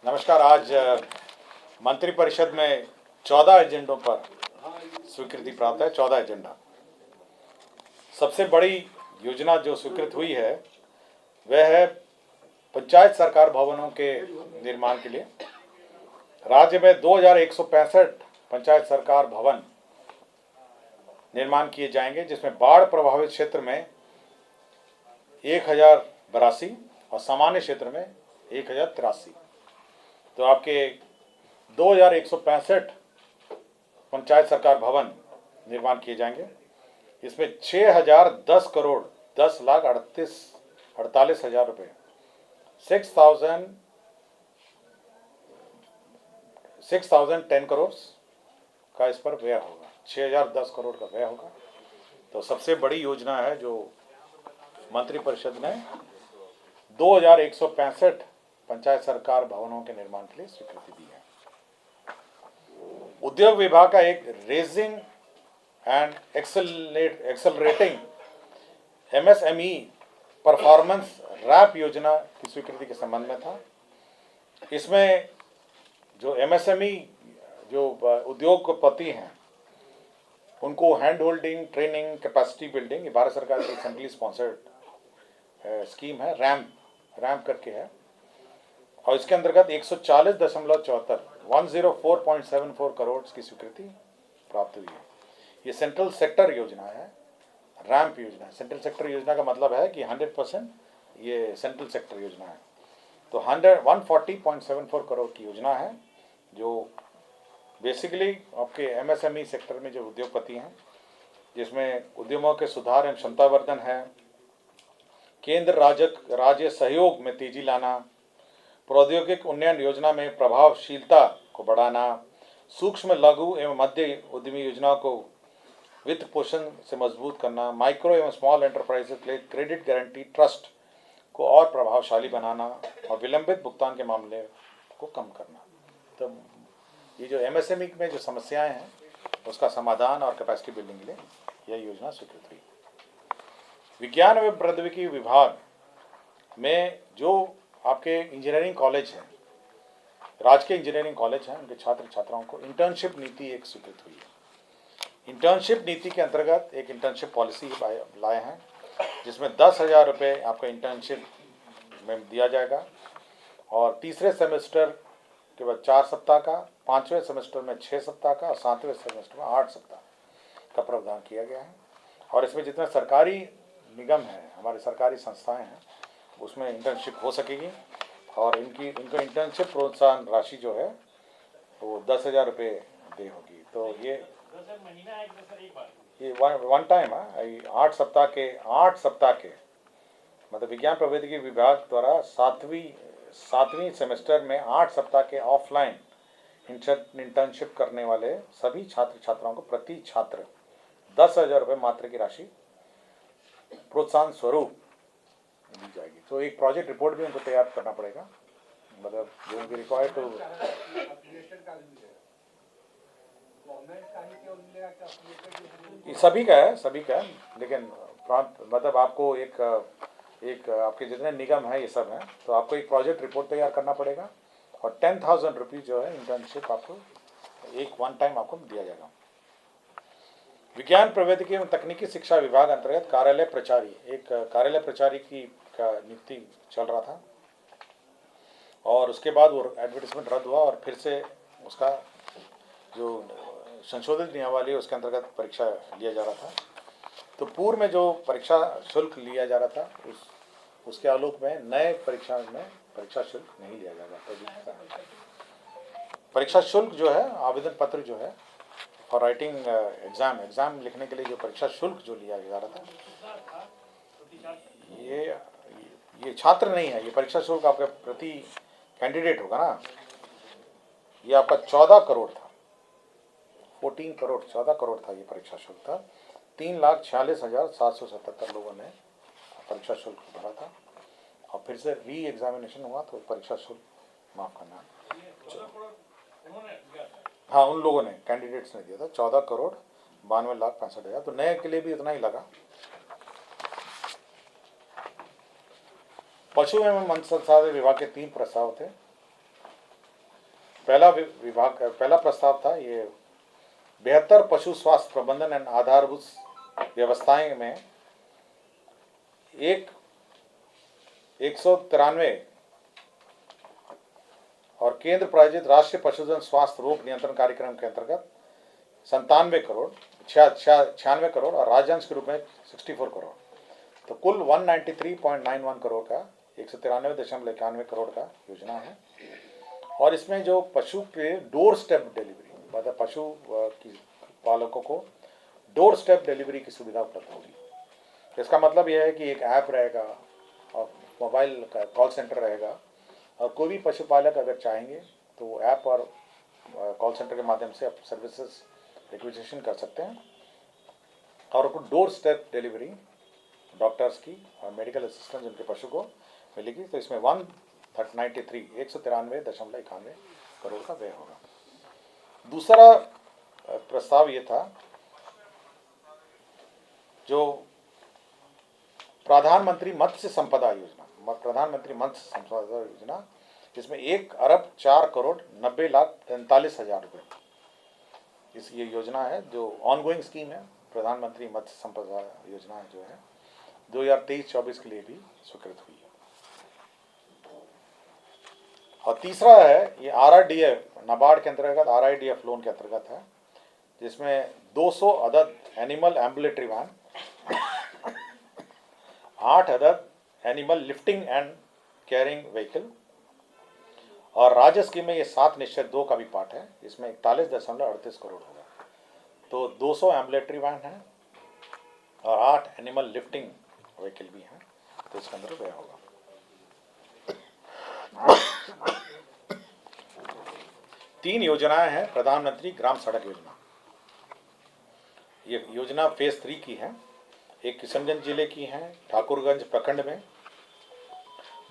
नमस्कार। आज मंत्रिपरिषद में 14 एजेंडों पर स्वीकृति प्राप्त है। 14 एजेंडा। सबसे बड़ी योजना जो स्वीकृत हुई है वह है पंचायत सरकार भवनों के निर्माण के लिए। राज्य में 2165 पंचायत सरकार भवन निर्माण किए जाएंगे, जिसमें बाढ़ प्रभावित क्षेत्र में 1082 और सामान्य क्षेत्र में 1083। तो आपके 2165 पंचायत सरकार भवन निर्माण किए जाएंगे। इसमें 6010 करोड़ 10,38,48,000 रुपये 6,010 करोड़ का इस पर व्यय होगा। 6010 करोड़ का व्यय होगा। तो सबसे बड़ी योजना है जो मंत्रिपरिषद ने 2165 पंचायत सरकार भवनों के निर्माण के लिए स्वीकृति दी है। उद्योग विभाग का एक raising and accelerating MSME performance रैप योजना की स्वीकृति के संबंध में था। इसमें जो MSME जो उद्योगपति हैं उनको hand holding, training, capacity building, Bharat सरकार की असेंबली स्पॉन्सर्ड स्कीम है, रैम्प करके है। और इसके अंतर्गत 104.74 करोड़ की स्वीकृति प्राप्त हुई है। ये सेंट्रल सेक्टर योजना है, रैम्प योजना है। सेंट्रल सेक्टर योजना का मतलब है कि 100% ये सेंट्रल सेक्टर योजना है। तो 140.74 करोड़ की योजना है, जो बेसिकली आपके MSME सेक्टर में जो उद्योगपति हैं, जिसमें उद्यमों के सुधार एवं क्षमतावर्धन है, केंद्र राज्य सहयोग में तेजी लाना, प्रौद्योगिक उन्नयन योजना में प्रभावशीलता को बढ़ाना, सूक्ष्म लघु एवं मध्य उद्यमी योजनाओं को वित्त पोषण से मजबूत करना, माइक्रो एवं स्मॉल एंटरप्राइजेस के लिए क्रेडिट गारंटी ट्रस्ट को और प्रभावशाली बनाना और विलंबित भुगतान के मामले को कम करना। तो ये जो MSME में जो समस्याएं हैं उसका समाधान और कैपेसिटी बिल्डिंग के लिए यह योजना स्वीकृत हुई। विज्ञान एवं प्रौद्योगिकी विभाग में जो आपके इंजीनियरिंग कॉलेज हैं, राजकीय इंजीनियरिंग कॉलेज हैं, उनके छात्र छात्राओं को इंटर्नशिप नीति एक स्वीकृत हुई है। इंटर्नशिप नीति के अंतर्गत एक इंटर्नशिप पॉलिसी लाए हैं, जिसमें 10,000 रुपये आपका इंटर्नशिप में दिया जाएगा और तीसरे सेमेस्टर के बाद 4 सप्ताह का, 5वें सेमेस्टर में 6 सप्ताह का और 7वें सेमेस्टर में 8 सप्ताह का प्रावधान किया गया है। और इसमें जितने सरकारी निगम हैं, हमारे सरकारी संस्थाएं हैं, उसमें इंटर्नशिप हो सकेगी। और इनको इंटर्नशिप प्रोत्साहन राशि जो है वो 10,000 रुपये दे होगी। तो ये वन टाइम है। 8 सप्ताह के मतलब विज्ञान प्रौद्योगिकी विभाग द्वारा सातवीं सेमेस्टर में 8 सप्ताह के ऑफलाइन इंटर्नशिप करने वाले सभी छात्र छात्राओं को प्रति छात्र 10,000 रुपये मात्र की राशि प्रोत्साहन स्वरूप दी जाएगी। तो एक प्रोजेक्ट रिपोर्ट भी उनको तैयार करना पड़ेगा, मतलब जो उनकी रिक्वायर्ड टू सभी का है, लेकिन मतलब आपको एक आपके जितने निगम है ये सब हैं, तो आपको एक प्रोजेक्ट रिपोर्ट तैयार करना पड़ेगा और 10,000 रुपीज़ जो है इंटर्नशिप आपको एक वन टाइम आपको दिया जाएगा। विज्ञान प्रौद्योगिकी एवं तकनीकी शिक्षा विभाग अंतर्गत कार्यालय प्रचारी की नियुक्ति चल रहा था और उसके बाद वो एडवर्टाइजमेंट रद्द हुआ और फिर से उसका जो संशोधित नियमावली है उसके अंतर्गत परीक्षा लिया जा रहा था। तो पूर्व में जो परीक्षा शुल्क लिया जा रहा था उसके आलोक में नए परीक्षा में परीक्षा शुल्क नहीं लिया जाएगा। परीक्षा शुल्क जो है, आवेदन पत्र जो है फॉर राइटिंग एग्जाम लिखने के लिए जो परीक्षा शुल्क जो लिया जा रहा था, ये छात्र नहीं है, ये परीक्षा शुल्क आपके प्रति कैंडिडेट होगा ना। ये आपका 14 करोड़ था, 14 करोड़ था ये परीक्षा शुल्क था। 3,46,777 लोगों ने परीक्षा शुल्क भरा था और फिर से री एग्जामिनेशन हुआ तो परीक्षा शुल्क माफ करना, हाँ उन लोगों ने, कैंडिडेट्स ने दिया था 14,92,65,000। तो नए के लिए भी उतना ही लगा। पशु एवं मत्स्य संसाधन विभाग के 3 प्रस्ताव थे। पहला प्रस्ताव था ये बेहतर पशु स्वास्थ्य प्रबंधन एवं आधारभूत व्यवस्थाएं में 193 और केंद्र प्रायोजित राष्ट्रीय पशुधन स्वास्थ्य रोग नियंत्रण कार्यक्रम के अंतर्गत 96 करोड़ और राज्यांश के रूप में 64 करोड़, तो कुल 193.91 करोड़ का 193.91 करोड़ का योजना है। और इसमें जो पशु के डोर स्टेप डिलीवरी, मतलब पशु की पालकों को डोर स्टेप डिलीवरी की सुविधा उपलब्ध होगी। इसका मतलब यह है कि एक ऐप रहेगा और मोबाइल का कॉल सेंटर रहेगा, और कोई भी पशुपालक अगर चाहेंगे तो वो ऐप और कॉल सेंटर के माध्यम से आप सर्विसेज रिक्वेजिशन कर सकते हैं और उनको डोर स्टेप डिलीवरी डॉक्टर्स की और मेडिकल असिस्टेंस उनके पशु को मिलेगी। तो इसमें 193.91 करोड़ का व्यय होगा। दूसरा प्रस्ताव ये था जो प्रधानमंत्री मत्स्य संपदा योजना, जिसमें 1,04,90,43,43,000 रुपये इस ये योजना है, जो ऑनगोइंग स्कीम है। प्रधानमंत्री मत्स्य संपदा योजना जो है 2023-24 के लिए भी स्वीकृत हुई है। और तीसरा है ये RIDF, नाबार्ड के अंतर्गत RIDF लोन के अंतर्गत है, जिसमें 200 अदद एनिमल एम्बुलेटरी वैन, 8 अदद animal lifting and carrying vehicle, और राज्य स्कीम में ये 7/2 का भी पार्ट है, इसमें 41.38 करोड़ होगा। तो 200 एम्बुलेटरी वैन है और 8 एनिमल लिफ्टिंग व्हीकल भी हैं, तो इसके अंदर व्यय होगा। 3 योजनाएं हैं प्रधानमंत्री ग्राम सड़क योजना। ये योजना फेज 3 की है। एक किशनगंज जिले की है ठाकुरगंज प्रखंड में,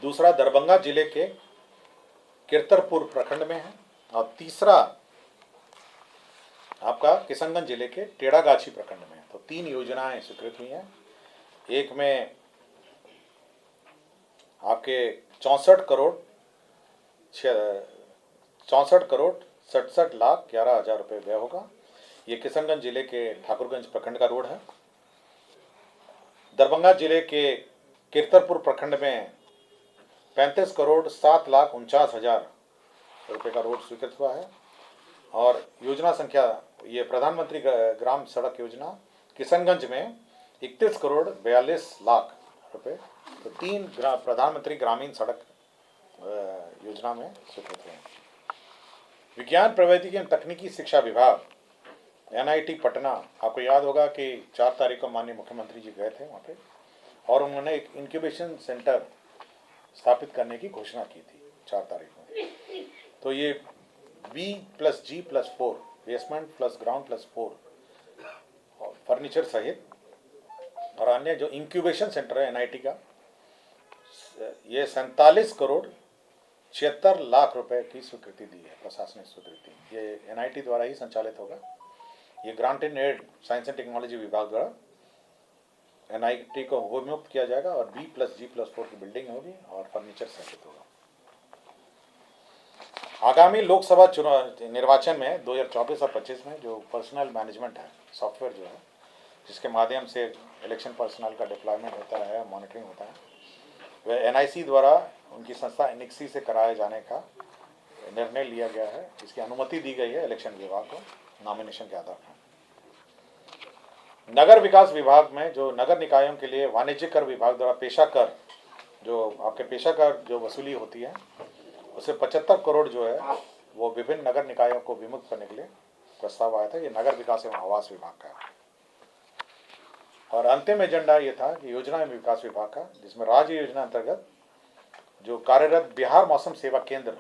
दूसरा दरभंगा जिले के कीर्तरपुर प्रखंड में है, और तीसरा आपका किशनगंज जिले के टेढ़ागाछी प्रखंड में है। तो 3 योजनाएं स्वीकृत हुई हैं। एक में आपके 64 करोड़ 67,11,00,000 रुपये व्यय होगा। ये किशनगंज जिले के ठाकुरगंज प्रखंड का रोड है। दरभंगा जिले के कीर्तरपुर प्रखंड में 35,07,49,000 रुपये का रोड स्वीकृत हुआ है। और योजना संख्या ये प्रधानमंत्री ग्राम सड़क योजना किशनगंज में 31,42,00,000 रुपये, तो 3 प्रधानमंत्री ग्रामीण सड़क योजना में स्वीकृत हुए। विज्ञान प्रौद्योगिकी एवं तकनीकी शिक्षा विभाग NIT पटना, आपको याद होगा कि 4 तारीख को माननीय मुख्यमंत्री जी गए थे वहाँ पे, और उन्होंने एक इंक्यूबेशन सेंटर स्थापित करने की घोषणा की थी 4 तारीख में। तो ये B+G+4 basement plus ground plus 4 और फर्नीचर सहित और अन्य जो इंक्यूबेशन सेंटर है NIT का, ये 47,76,00,000 रुपए की स्वीकृति दी है, प्रशासनिक स्वीकृति। ये NIT द्वारा ही संचालित होगा। ये grant in aid science and technology विभाग द्वारा NIT को उन्मुक्त किया जाएगा, और B+G+4 की बिल्डिंग होगी और फर्नीचर सहित होगा। आगामी लोकसभा चुनाव निर्वाचन में 2024 और 25 में जो पर्सनल मैनेजमेंट है सॉफ्टवेयर जो है, जिसके माध्यम से इलेक्शन पर्सनल का डिप्लॉयमेंट होता है, मॉनिटरिंग होता है, वह NIC द्वारा उनकी संस्था NICSI से कराए जाने का निर्णय लिया गया है। इसकी अनुमति दी गई है इलेक्शन विभाग को नॉमिनेशन के आधार पर। नगर विकास विभाग में जो नगर निकायों के लिए वाणिज्य कर विभाग द्वारा पेशा कर, जो आपके पेशा कर जो वसूली होती है, उसे 75 करोड़ जो है वो विभिन्न नगर निकायों को विमुक्त करने के लिए प्रस्ताव आया था। ये नगर विकास एवं आवास विभाग का है। और अंतिम एजेंडा ये था कि योजना एवं विकास विभाग का, जिसमें राज्य योजना अंतर्गत जो कार्यरत बिहार मौसम सेवा केंद्र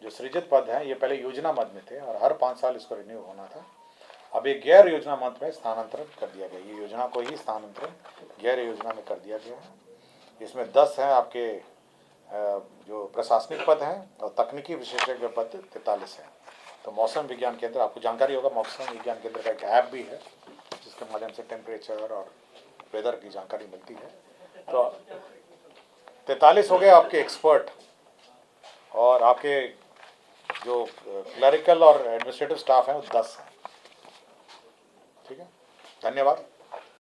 जो सृजित पद हैं, ये पहले योजना मद में थे और हर 5 साल इसको रिन्यू होना था। अब एक गैर योजना मद में स्थानांतरण कर दिया गया। ये योजना को ही स्थानांतरण गैर योजना में कर दिया गया है। इसमें 10 हैं आपके जो प्रशासनिक पद हैं, और तकनीकी विशेषज्ञ पद 43 हैं। तो मौसम विज्ञान केंद्र, आपको जानकारी होगा, मौसम विज्ञान केंद्र का एक ऐप भी है जिसके माध्यम से टेम्परेचर और वेदर की जानकारी मिलती है। तो 43 हो गए आपके एक्सपर्ट, और आपके जो क्लरिकल और एडमिनिस्ट्रेटिव स्टाफ हैं वो 10 हैं। ठीक है, धन्यवाद।